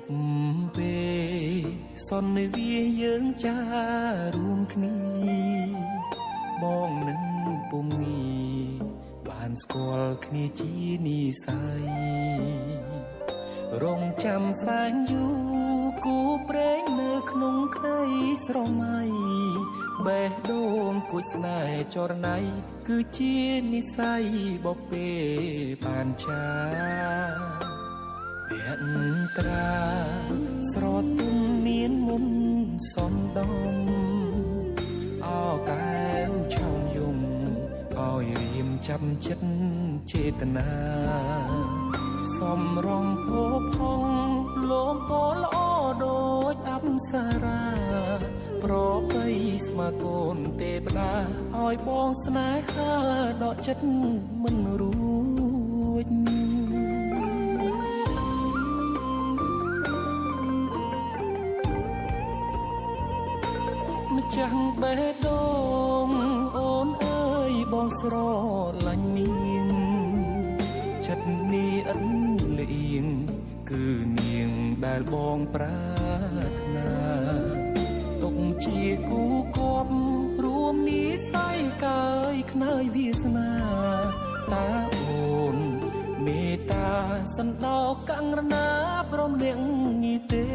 ប់ពេលសន្និវាយើងចារួមគ្នាបងនឹងពុំងាបានស្គាល់គ្នាជានិស័យរងចាំសែងយូរគូព្រេងនៅក្នុងក្តីស្រមៃបេះដូងគួចស្នេហ៍ចរណៃគឺជានិស័យបពេបានចាភក្ត្រាស្រទន់មានមុនសំដំអោកែវឆោមយំឲ្យរៀមចាប់ចិត្តចេតនាសំរងភពហងលោមពណ៌ល្អដូចអប្សរាប្របីស្មាកូនទេវតាឲ្យបងស្នេហាដកចិត្តមិនរួចម្ចាស់បេះដូងអូនអើយបងស្រឡាញ់នាងចិត្តនេះអិនលៀងគឺនាងដែលបងប្រាថ្នាទុកជាគូគប់រួមនិស័យកាយខ្នើយវាសនាតាអូនមេត្តាសន្តោកង្រណាព្រមនាងនេះទេ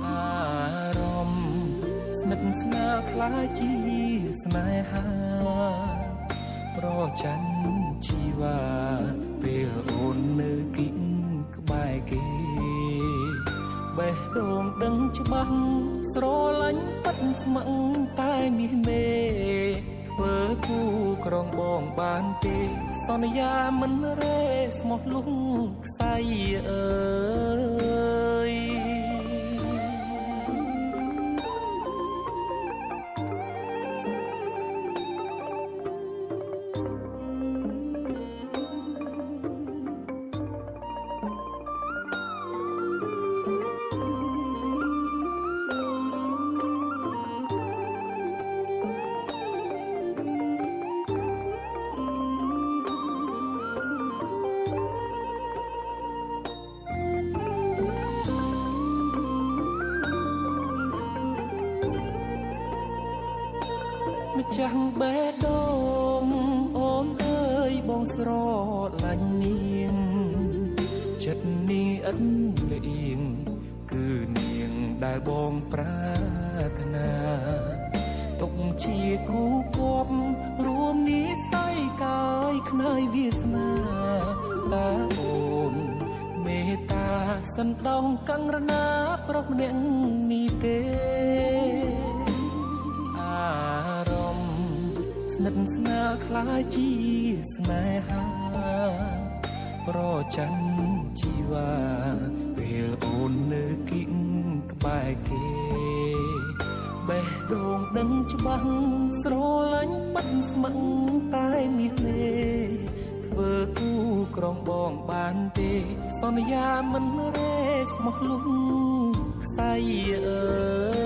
អារម្មណ៍ស្និទ្ធស្នាលខ្លាចជាស្នេហាប្រច័ណ្ឌជីវ៉ាពេលអូននៅគិតក្បែរគេបេះដូងដឹងច្បាស់ស្រឡាញ់ពិតស្ម័គ្រតែមាសមេធ្វើគូក្រងបងបានទេសន្យាមិនរេស្មោះលុងខ្សែអើយម្ចាស់បេះដូងអូនអើយបងស្រឡាញ់នាងចិត្តនេះអិនលៀងគឺនាងដែលបងប្រាថ្នាទុកជាគូគប់រួមនិស័យកាយខ្នើយវាសនាតាអូនមេត្តាសន្តោកង្រណាប្រុសម្នាក់នេះទេអារម្មណ៍ស្និទ្ធស្នាលខ្លាចជាស្នេហាប្រច័ណ្ឌជីវ៉ាពេលអូននៅគិតក្បែរគេបេះដូងដឹងច្បាស់ស្រឡាញ់ពិតស្ម័គ្រតែមាសមេធ្វើគូក្រងបងបានទេសន្យាមិនរេស្មោះលុងខ្សែអើយ